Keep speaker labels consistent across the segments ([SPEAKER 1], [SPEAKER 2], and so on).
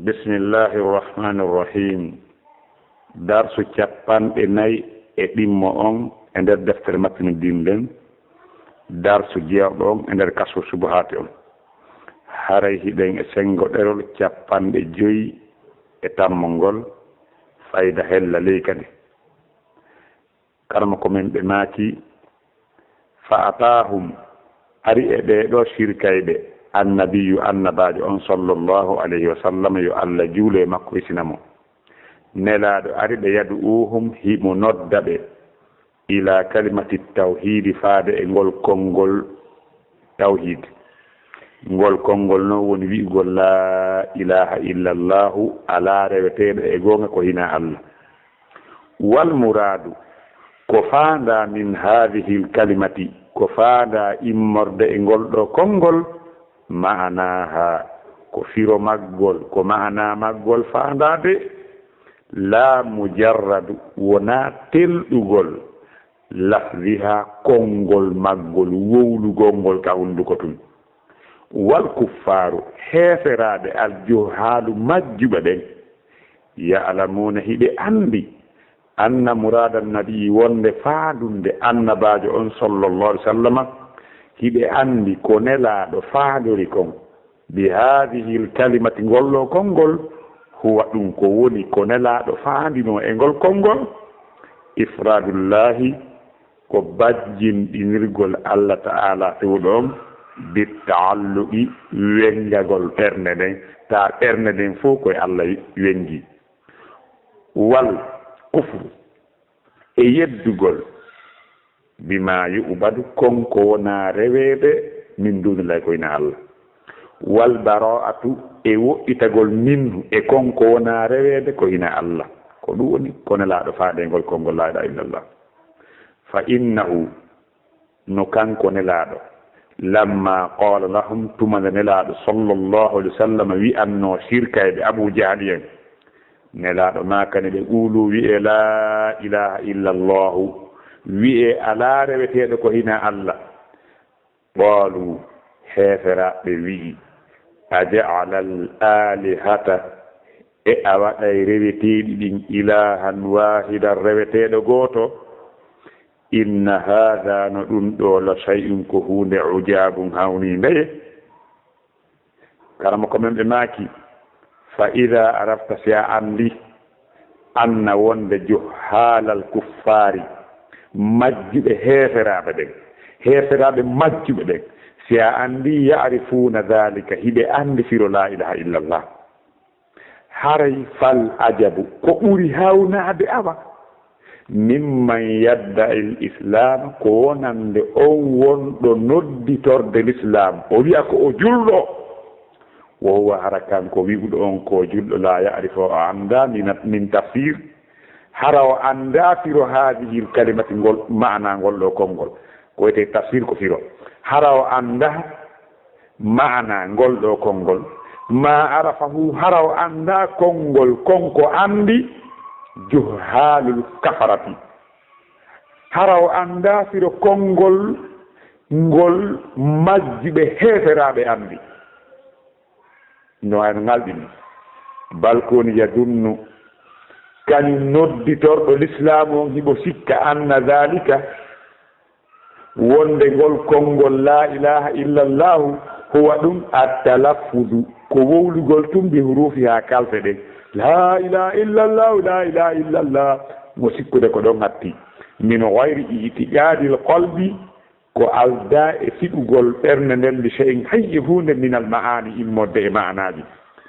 [SPEAKER 1] bismillahi rrahmani rrahim. darsu capanɗe nayi e ɗimmo on e nder deftere mappino dinɗen. darsu jewɗo on e nder kaso subuhati on. haray hiɗen e sengo ɗerol capanɗe joyi e tammo ngol fayda hella ley kadi. karma komin ɓe maaki fa atahum ari e ɓeɗo shirkayɓe annabiyu annabajo on sallllahu alayhi wa sallam yo allah juule makko isinamo. nelaɗo ari ɓe yadu uhum himo nodda ɓe ila kalimati tawhidi faade e ngol konngol tawhid. ngol konngol noon woni wi'ugol la ilaha illa llahu ala reweteɗo e gonga ko hina allah. wal muradu ko faanda min hadihi l kalimati ko faanda immorde e ngol ɗo konngol ma'anaha ko firo maggol ko ma'ana maggol faandade la mujarradu wona telɗugol lafziha konngol maggol wowlugol ngol ka hunduko tun. wal kuffaru heeferaɓe aljuhalu majjuɓe ɓen ya'lamuna hiɓe andi anna murada nabi wonde faadunde annabajo on sallllahu alih w sallam hiɓe andi ko nelaɗo faadori kon bi hadihi l kalimati ngollo konngol huwa ɗum ko woni ko nelaɗo faandino e ngol konngol ifradullahi ko bajjinɗinirgol allah ta'ala tewɗon bittaalluqi wengagol ɓernde nden ta ɓernde nden fof koye allah wengi. wal kufru e yeddugol bima yu'badu konko wona reweɓe min dunillahi koyna allah. wal bara'atu e woɗɗitagol minhu e konko wona reweɓe ko hina allah ko ɗum woni kono laaɗo faadengol konngol la ilaha illallah. fa innahu no kanko nelaaɗo lamma qala lahum tumande nelaaɗo sallllahu alih wa sallam wi'anno sirkayɓe abou jahali en nelaaɗo makane ɓe ɓuulu wi'e la ilaha illallahu wi'e ala reweteɗo ko hina allah. qaalu heeferaɓe wi'i aja'ala al alihata e a waɗay reweteɗi ɗin ilahan wahidan reweteɗo gooto inna hada no ɗum ɗo la shay'un ko hunde ujabun hawni ndeye. karama komin ɓe maaki fa ida arafta si a andi anna wonde juhalal kuffari majjuɓe heeferaɓe majjuɓe ɓen si a andi yarifuna dhalika hiɓe andi firo la ilaha illallah haray fal ajabu ko ɓuri hawnade awa mimman yadda il islam ko wonande on wonɗo nodditorde l'islam o wi'a ko o julɗo wo huwa hara kanko wi'uɗo on ko julɗo la yarifo o anda min tafsir hara o anda firo hadihi l kalimati ngol ma'ana ngol ɗo konngol ko wiyete tafsir ko firo hara o anda ma'ana ngol ɗo konngol ma arafahu hara o anda konngol konko andi juhalul kafarati hara o anda firo konngol ngol majjuɓe heeferaɓe andi no ayno ngalɗini balkoni yadunnu kañum nodditorɗo l'islam on hiɓo sikka anna dhalika wonde ngol konngol la ilaha illallahu huwa ɗum attalaffudu ko wowlugol tum bi hurufi ha kalfe ɗen la ilaha illallahu la ilaha illallah mo sikkude ko ɗon hatti min gayri itiqadil qalbi ko alda e fiɗugol ɓernde nden li shay'in hayyi hunde min al ma'ani immodde e ma'anaji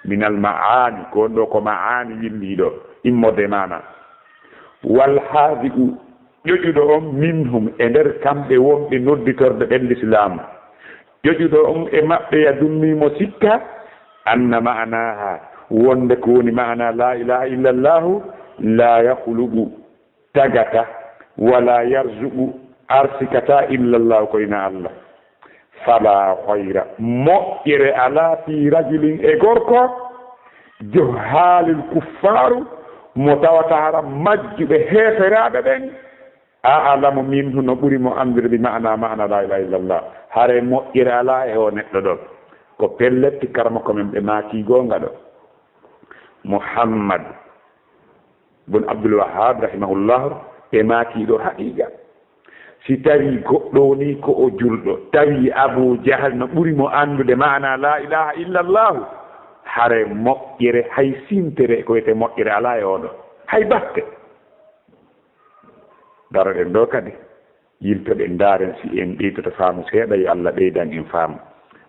[SPEAKER 1] min al ma'ani ko ɗo ko ma'ani yimmiɗo immodde e mana. wal haadi'u ƴoƴuɗo on minhum e nder kamɓe wonɓe nodditorde ɓen l'islam ƴoƴuɗo on e maɓɓe yadunnimo sikka anna ma'anaha wonde ko woni ma'ana la ilaha illallahu la yahlugu tagata wala yarzuqu arsikata illallahu koyna allah. fala hayra moƴƴere ala fi rajulin e gorko juhalil kuffaru mo tawata hara majjuɓe heeferaɓe ɓen a'lamu minhu no ɓuri mo andirde ma'ana la ilaha illallah hare moƴƴere ala e o neɗɗo ɗon ko pelletti karma komin ɓe maaki gonga ɗo Muhammad bun Abdul Wahhab rahimahullah e makiɗo haqiqa si tawi goɗɗo woni ko o julɗo tawi Abu Jahal no ɓuri mo andude maana la ilaha illa Allah hare moƴƴere hay sintere ko wiyete moƴƴere ala e oɗo hay batte daroɗen ɗo kadi yiltoɗen daren si en ɗeytoto faamu seeɗa yo Allah ɓeydan en faamu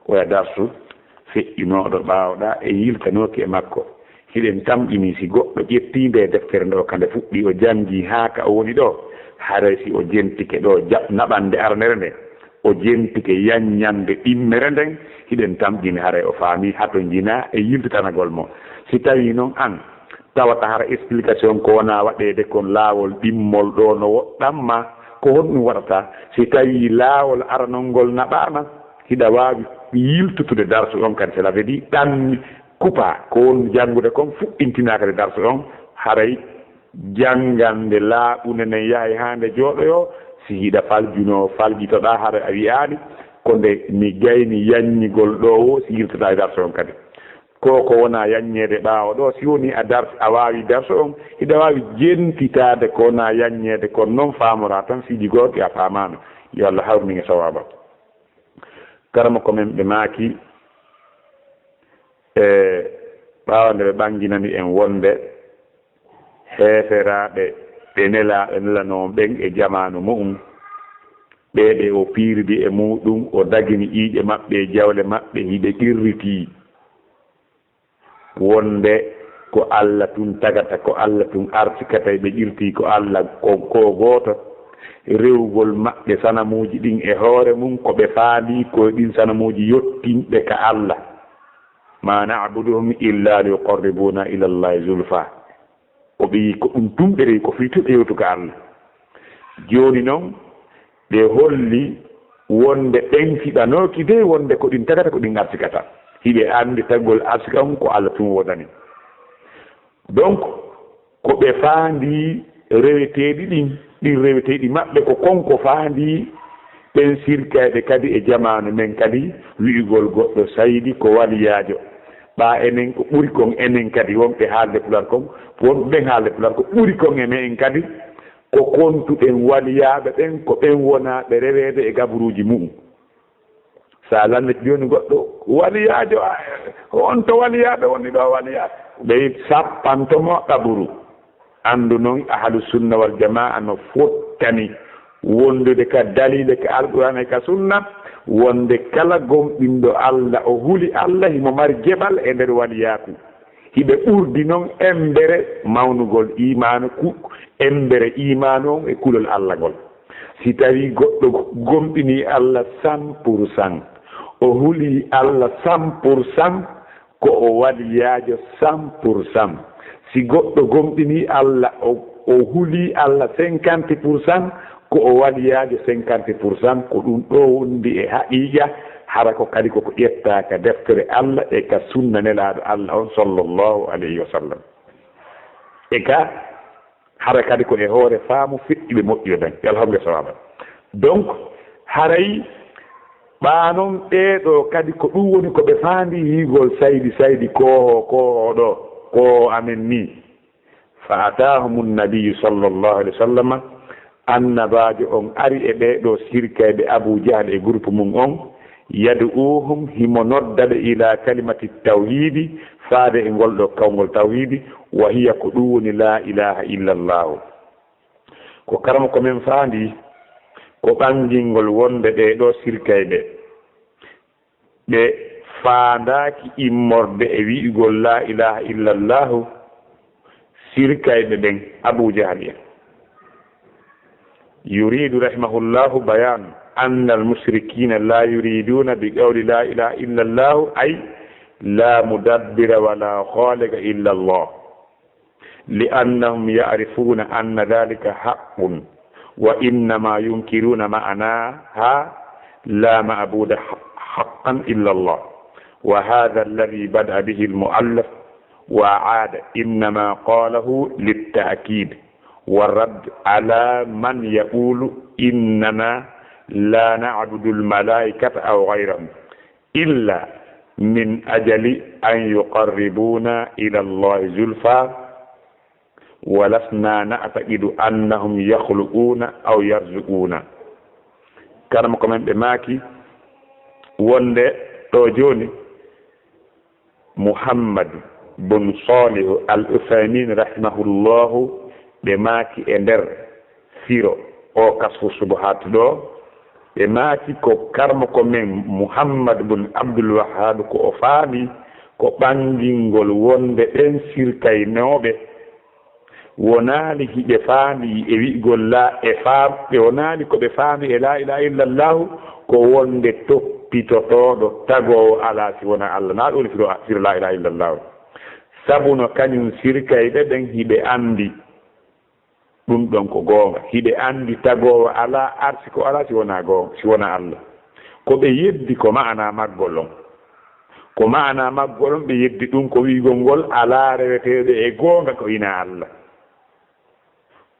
[SPEAKER 1] oya darsu feƴƴinoɗo ɓaawɗa e yiltanoki e makko hiɗen tamƴini si goɗɗo ƴettinde e deftere nde o kande fuɗɗi o jangi haa ka o woni ɗo haray si o jentike ɗo naɓande arnere nde o jentike yanñande ɗimmere nden hiɗen tamƴini haray o faami hato jina e yiltitanagol mo si tawi noon an tawata hara explication ko wona waɗede kon laawol ɗimmol ɗo no woɗɗanma ko honɗum waɗata si tawi laawol aranol ngol naɓama hiɗa wawi yiltutude darsu on kadi cela veut dire ɗanmi kupa ko won janngude kon fuɗɗintinakade darsu on haray janngande laaɓunde nden yahay hande jooɗoyo si hiɗa faljuno faljitoɗa hara a wiyani ko nde mi gayni yanñigol ɗo o si yiltoɗa e darsu on kadi ko wona yanñede ɓaawo ɗo si woni a wawi darsu on hiɗa wawi jentitade ko wona yanñede kon noon famora tan siji goɗɗi a famano yo Allah hawrni e sawaba karama ko men ɓe maaki e ɓaawa nde ɓe ɓanginani en wonde heeferaɓe ɓe nelano ɓen e jamanu mu'um ɓeɓe o piiridi e muɗum o dagini ƴiiƴe maɓɓe e jawle maɓɓe hiɓe qirriti wonde ko Allah tun tagata ko Allah tun artikata ɓe ƴirti ko Allah ko gooto rewgol maɓɓe sanamuji ɗin e hoore mum ko ɓe faali ko ɗin sanamuji yottinɓe ka Allah ma na'buduhum illa liqarribuna ila Allahi zulfa o ɓe ko ɗum tumɓere ko fituɓe yewtu ka Allah joni noon ɓe holli wonde ɓen fiɗanoki de wonde ko ɗin tagata ko ɗin artikata hiɓe andi taggol arsika on ko Allah tun wodani donc ko ɓe faandi reweteɗi ɗin reweteɗi maɓɓe ko konko faandi ɓen sirkayɓe kadi e jamanu men kadi wi'ugol goɗɗo saydi ko waliyajo ɓa enen ko ɓuri kon enen kadi wonɓe haalde pular kon wonɓe ɓen haalde pular ko ɓuri kon e men kadi ko kontuɗen waliyaɓe ɓen ko ɓen wonaɓe rewede e gaburuji mum sa lannete joni goɗɗo waliyajo on to waliyaɓe woni ɗo waliyaɓe ɓe sappantomo qaburu andu noon ahlu sunna wal jamaa no fottani wondude ka dalile ka alqur'an e ka sunna wonde kala gomɗinɗo Allah o huli Allah himo mari jeɓal e nder waliyaku hiɓe ɓurdi noon embere mawnugol imanu embere imanu on e kulol Allah ngol si tawi goɗɗo gomɗini Allah 100% o huli Allah 100% ko o waliyajo 100%. Si goɗɗo gomɗini Allah o huli Allah 50% ko o waliyajo 50%. Ko ɗum ɗo wondi e haqiqa hara ko kadi koko ƴetta ka deftere Allah e ka sunna nelaɗo Allah on sallllahu alayhi wa sallam e ka hara kadi ko e hoore faamu feƴƴiɓe moƴƴude den alhamdulillah sawaba. Donc haray ɓanon ɓeeɗo kadi ko ɗum woni ko ɓe faandi yigol saydi ko ɗo ko amen ni fa atahum nnabiyu sallllahu alayhi wa sallam annabajo on ari e ɓeeɗo sirkayɓe Abu Jahal e groupe mum on yad'uhum himo noddaɓe ila kalimati tawhidi faade e ngolɗo kawngol tawhidi wa hiya ko ɗum woni la ilaha illa llahu ko karama ko men faandi ko ɓangingol wonde ɓeeɗo sirkayɓe ɓe faandaki immorde e wi'ugol la ilaha illa llahu sirkayɓe ɓen Abu Jahal en yuridu rahimahullahu bayan anna almushrikina la yuriduna bi qawli la ilaha illa Allah ay la mudabbira wala khaliqa illa Allah li'annahum ya'rifuna anna dhalika haqqun wa innama yunkiruna ma'anaha la ma'buda haqqan illa Allah wa hadha alladhi bada'a bihi al-mu'allaf wa 'ada innama qalahu lit-ta'kid والرد على من يقول إننا لا نعبد الملائكة أو غيرهم إلا min ajali an yuqarribuna ila allahi zulfa walasna na'taqidu annahum yakhluquna aw yarzuquna. karama ko men ɓe maaki wonde ɗo joni Muhammad bun Salih al Uthaymin rahimahullahu ɓe maaki e nder firo o kasfu subuhat ɗo ɓe maaki ko karma ko men Muhammad bun Abdul Wahhab ko o faami ko ɓangingol wonde ɗen sirkaynoɓe wonaali hiɓe faami e wi'gol la e faam ɓe wonaali ko ɓe faami e la ilaha illallahu ko wonde toppitotoɗo tagowo ala si wona Allah na ɗoni firo la ilaha illallahu sabu no kañum sirkayɓe ɓen hiɓe andi ɗum ɗon ko goonga hiɓe andi tagowo ala arsi ko ala si wona goonga si wona Allah ko ɓe yeddi ko ma'ana maggol on ko ma'ana maggol on ɓe yeddi ɗum ko wiigol ngol ala reweteɗo e goonga ko ina Allah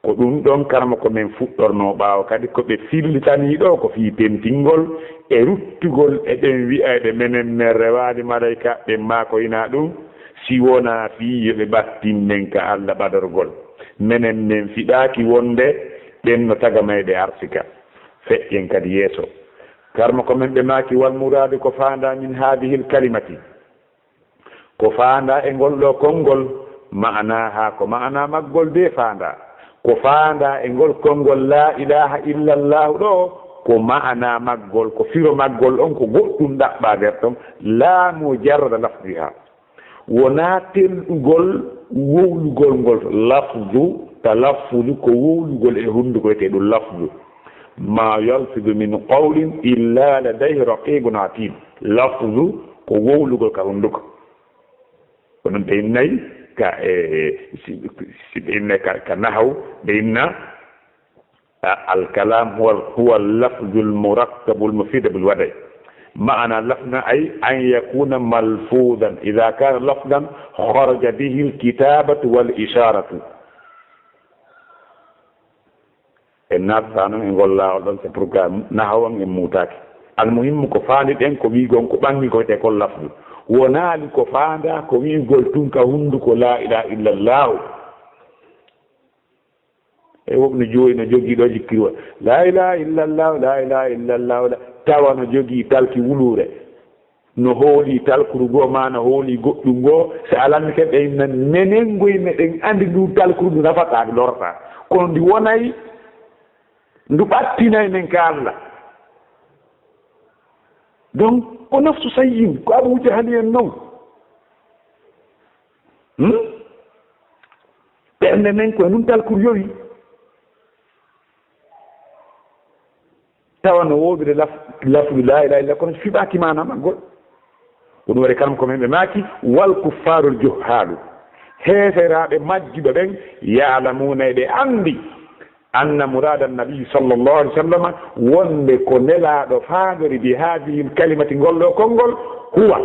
[SPEAKER 1] ko ɗum ɗon karama ko men fuɗɗorno ɓaawo kadi ko ɓe fillitani ɗo ko fii pentingol e ruttugol e ɗen wi'ayɓe menen men rewaani malayka ɓen ma ko ina ɗum si wona fii yoɓe ɓattinnen ka Allah ɓadorgol menen men fiɗaaki wonde ɓen no taga mayɓe arsika feƴƴen kadi yeeso karma ko men ɓe maaki wal muradu ko faanda min hadihi l kalimati ko faanda e ngol ɗo konngol ma'ana ha ko ma'ana maggol be faanda ko faanda e ngol konngol la ilaha illallah ɗo ko ma'ana maggol ko firo maggol on ko goɗɗum ɗaɓɓa nder ɗon la mujarrada lafdiha wona telɗugol wowlugol ngol lafdu talaffudu ko wowlugol e hunduko wiyete ɗum lafdu ma yalfidu min qawlin illa ladayhi raqibun atid lafdu ko wowlugol ka hunduko onon ɓe innayi ka si ɓe innayi ka nahaw ɓe inna alkalam huwa lafdu lmurakkabu lmufida bilwaday معنى لفظا أي أن يكون ملفوظا إذا كان لفظا خرج به الكتابة والإشارة الناس فانو نقول الله أولون سبروكا نهوا موتاك المهم كفاند إن كويجون كباني كويته كل لفظ ونالي كفاندا كويجول تونكا هندو لا إله إلا الله e wobno jooyi no jogii ɗo jikkiwa la ilaha illallah la ilaha illallah tawa no jogii talki wuluure no hooli talkuru goo ma no hooli goɗɗum goo so alanni ken ɓe inna menen goye meɗen andi ndu talkuru ndu nafataa ndu lorata kono ndi wonayi ndu ɓattinayi men ka Allah donc o naftu sayyin ko aɓa wuja hani en noon ɓernde men koye num talkuru yowi tawa no woowire lafdu la ilaha illa kono fiɓaaki mana maggol ko ɗum waɗi kanam ko men ɓe maaki wal kuffarul juhalu heeferaaɓe majjuɓe ɓen yalamuna ɓe anndi anna murada annabiyi sallllahu alih w sallam wonde ko nelaaɗo faandori bi hadihi kalimati ngol ɗo konngol huwa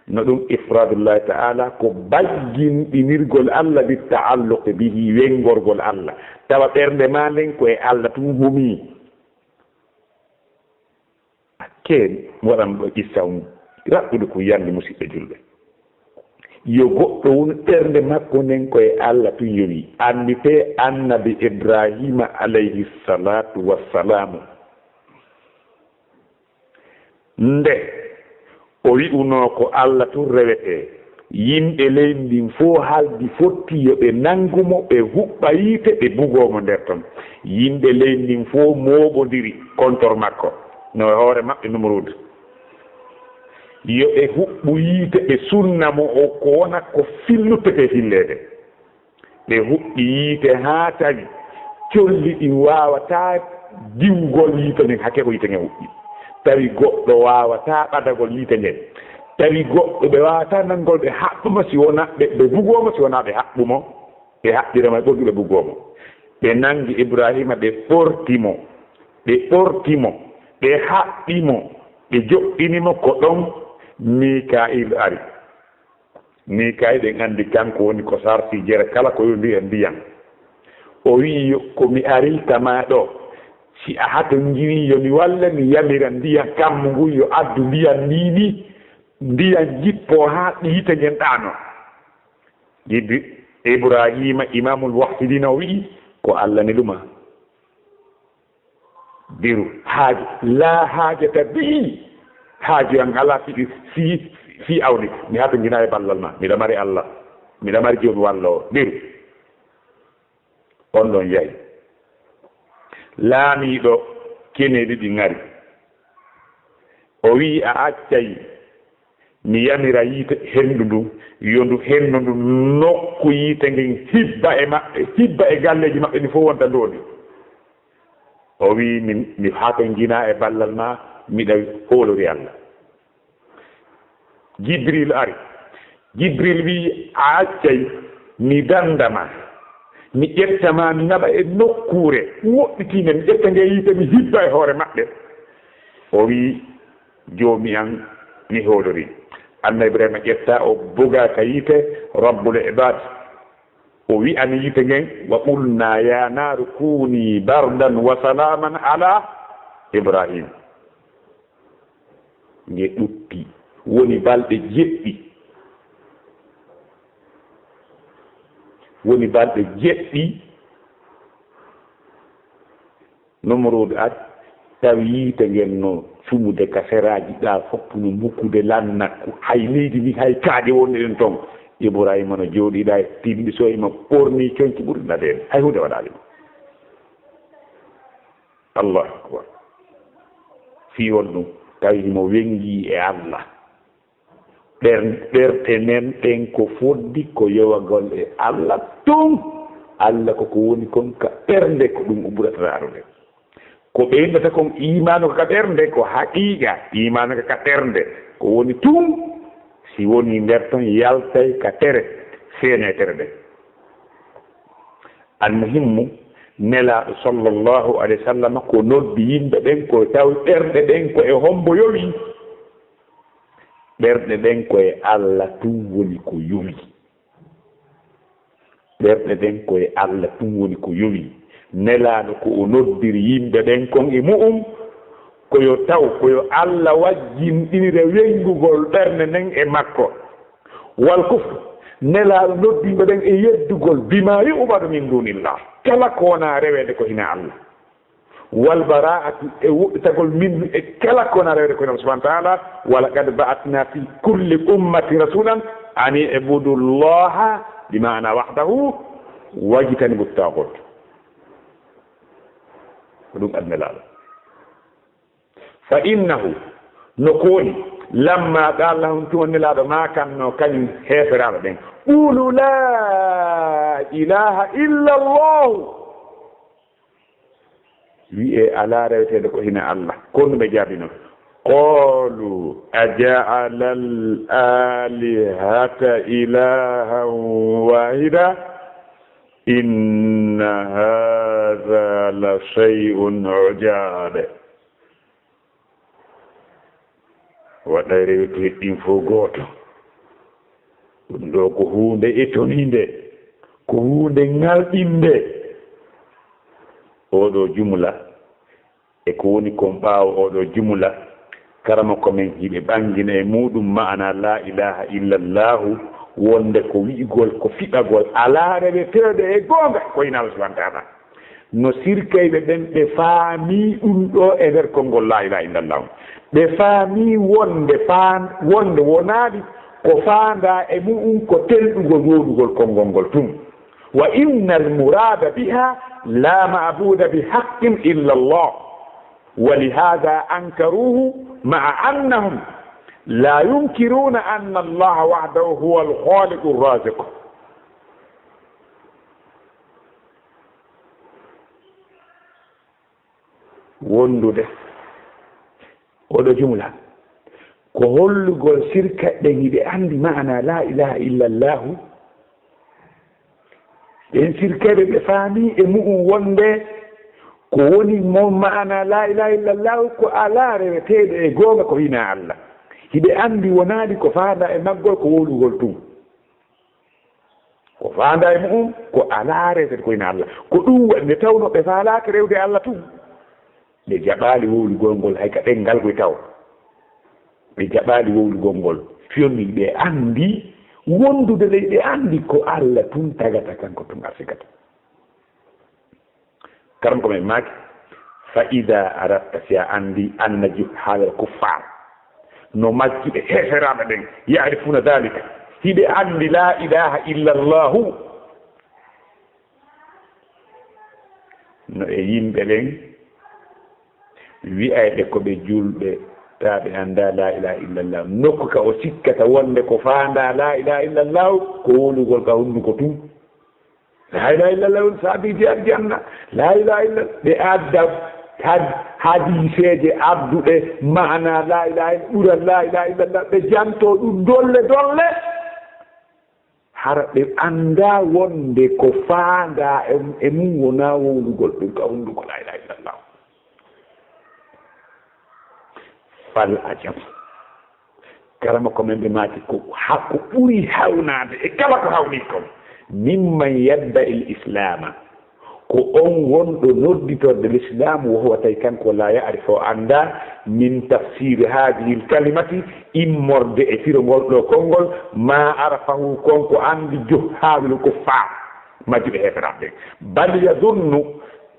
[SPEAKER 1] no ɗum ifradullahi taala ko bagginɗinirgol Allah bi taalluqe bihi wengorgol Allah tawa ɓernde ma nden koye Allah tum humii keen waɗan ɗo issa raɓɓude ko yande musidɓe julɓe yo goɗɗo won ɓernde makko nden koye Allah tun yowi andite annabi Ibrahima alayhi salatu wassalamu nde o wi'uno ko Allah tun rewete yimɓe ley ndin fof haldi fotti yo ɓe nangumo ɓe huɓɓa yiite ɓe bugomo nder ton yimɓe ley ndin fof moɓodiri contre makko no hoore maɓɓe numrude yo ɓe huɓɓu yiite ɓe sunnamo o ko wona ko filluttete filleede ɓe huɓɓi yiite haa tawi colli ɗi waawata diwgol yiite nden hakke ko yiite ngen huɓɓi tawi goɗɗo waawata ɓadagol yiite ngen tawi goɗɗo ɓe waawata nanngol ɓe haɓɓumo si wona ɓe bugomo si wona ɓe haɓɓumo ɓe haɓɓirema e ɓoggi ɓe bugomo ɓe nangi Ibrahima ɓe ɓortimo ɓe haɓɓimo ɓe joɗɗinimo ko ɗon Mikail ari Mikail en andi kanko woni ko sarti jere kala ko yondi e ndiyam o wi ko mi ari tama ɗo si a hato jiri yo mi walla mi yamira ndiyam kammu ngu yo addu ndiyam ndini ndiyan jippo ha ɗiite ngen ɗano jiddi ibrahima imamul wahidina o wi'i ko allah ne ɗuma biru haaji la haajata bii haaju an ala fi awdi mi hata jina e ballal ma miɗa mari allah miɗa mari joni walla o biru on ɗon yayi laamiɗo keneɗi ɗi ngari o wi a accay mi yamira yiite henndu ndu yondu hendu ndu nokku yiite ngen hibba e maɓɓe hibba e galleji maɓɓe ni fof wonta ndooni o wi mi haato jina e ballal ma miɗa hoolori allah jibril ari jibril wi a accay mi dandama mi ƴettama mi naɓa e nokkure woɗɗitine mi ƴetta nge yiite mi hibba e hoore maɓɓe o wi joomi an mi hoolori anna ibrahima ƴetta o boga ka yiite rabbul ibad o wi an yiite ngen wa qulna ya naru kuni bardan wa salaman ala ibrahim nge ɗutti woni balɗe jeɗɗi woni balɗe jeɗɗi nomorode at tawi yiite ngen no sumude ka seraji ɗa fopp no mukkude lannakku hay leydi ni hay kaaje wonde ɗen toon ibrahima no jooɗiɗa e timɗi so ima ɓorni coñci ɓuri nadeede hay hunde waɗali ɗum allahu akbar fiwol ɗum tawi mo wengi e allah ɓerte men ɗen ko foddi ko yowagol e allah tun allah koko woni kon ka ɓernde ko ɗum o ɓurata raarude ko ɓeyndata kon imanu ka ɓernde ko haqiqa imanu ka ɓernde ko woni tun si woni nder ton yaltay ka tere seene tere ɗe almuhimmu nelaɗo sallllahu alayhi wa sallam ko noddi yimɓe ɓen ko tawi ɓerɗe ɗen ko e hombo yowi ɓerɗe ɗen koye allah tun woni ko yowi ɓerɗe ɗen koye allah tun woni ko yowi nelaɗo ko o noddiri yimɓe ɓen kon e mu'um koyo taw koyo allah wajjinɗinire wengugol ɓernde nden e makko wal kufre nelaɗo noddimɓe ɗen e yeddugol bima yu'badu min dunillah kala ko wona rewede ko hina allah wal bara'atu e wuɗɗitagol min e kala ko wona rewede ko hina subhanahu wa ta'ala wala qad ba'atna fi kulli ummati rasulan an ibudu llaha bima'ana wahdahu wajtanibu taghut ko ɗum adnelaɗo fa innahu no kooni lamma ɗa lahum tun nelaɗo ma kanno kañum heferaɓe ɓen qulu la ilaha illa llahu wi'e ala rewetede ko hina allah kono ɓe jaabino qalu aja'ala al alihata ilahan wahida inna hadha la shay'un ujab waɗa rewete heɗɗin fof gooto ɗum ɗo ko hunde etoninde ko hunde ngalɗinde oɗo jumla e ko woni kon ɓaawo oɗo jumla karama komin hiɓe ɓangina e muɗum ma'ana la ilaha illa llahu wonde ko wi'igol ko fiɓagol ala rewetede e goonga ko ina allah subhanahu wa ta'ala no sirkayɓe ɓen ɓe faami ɗum ɗo e nder konngol la ilaha illa llahu ɓe faami wonde wonaadi ko faanda e mu'um ko telɗugol woɗugol konngol ngol tun wa inna almurada biha la ma'buda bihaqqin illa allah wa lihada ankaruhu ma'a annahum la yunkiruna anna allaha wahdahu huwa alkhaliqu arraziq wondude oɗo jumla ko hollugol sirka ɗen hiɓe andi ma'ana la ilaha illa llahu ɗen sirkaɓe ɓe faami e mu'um wonde ko woni mo ma'ana la ilaha illa llahu ko ala reweteɗe e goonga ko hina allah hiɓe andi wonaadi ko faanda e maggol ko wolugol tun ko faanda e mu'um ko ala rewetede ko hina allah ko ɗum waɗi nde tawno ɓe faalaka rewde allah tun ɓe jaɓaali wowlugol ngol hay ka ɗengal koye taw ɓe jaɓaali wowlugol ngol fiyonni ɓe anndi wondude ley ɓe anndi ko Allah tun tagata kanko tun a sigata karam ko men maaki fa ida aratta si a anndi anna juhaalal kuffar no majjuɓe heeferaɓe ɓen yarifuna dalika hiɓe anndi la ilaha illa llahu no e yimɓe ɓen wi'ayɓe ko ɓe julɓe ta ɓe annda la ilaha illallah nokku ka o sikkata wonde ko faanda la ilaha illallah ko wolugol ka hunduko tun la ilaha illallah on saabiji aljanna la ilaha illallah ɓe adda hadiseje adduɗe mana la ilaha ɓural la ilaha illallah ɓe janto ɗum dolle dolle hara ɓe annda wonde ko faanda e mum wona wowlugol ɗum ka hunduko la ilaha illallah fal ajab karama ko men ɓe maati ko hakko ɓuri hawnade e kala ko hawni kon mimman yadda il islama ko on wonɗo nodditorde l'islam wo huwa tawi kanko la yarif o annda min tafsir hadihi l kalimati immorde e firogol ɗo konngol ma arafahu konko anndi juhaalul kuffar majjuɓe heeferaɓe ɓen bal yadunnu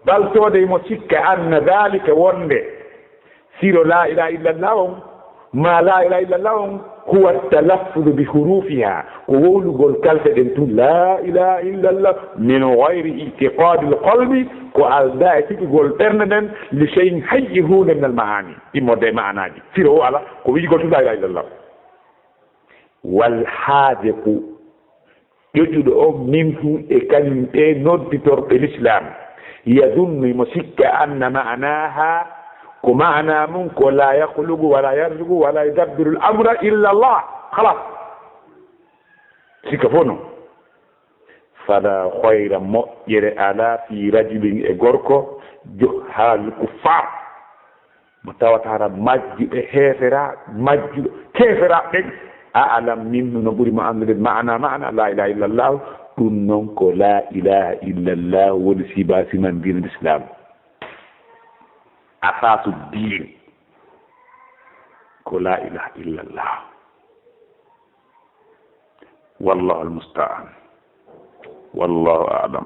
[SPEAKER 1] baltode mo sikka anna dalika wonde siro la ilaha illallah on ma la ilaha illallah on huwa talaffudu bi hurufiha ko wowlugol kalfe ɗen tun la ilaha illallah min gayri itiqadi l qalbi ko alda e siɓigol ɓernde nden li cheyin hayyi hunde min al maani immorde e manaji siro o ala ko wiigol tun la ilaha illallah wal haadeku ƴoƴuɗo o min hu e kañum ɓe nodditorɓe l'islam yadunnu mo sikka anna manaha ko maana mum ko la yahlugu wala yarzugu wala yudabbiru l amra illa allah halas sikka fof noon fala hoyra moƴƴere ala fi rajulin e gorko juhaalu kuffar mo tawatara majjuɓe heefera majjuɓe keefera ɓen a alam minnu no ɓuri mo andude maana la ilaha illa llah ɗum noon ko la ilaha illa llah woni sibasiman dina l' islam أساس الدين لا إله إلا الله والله المستعان والله أعلم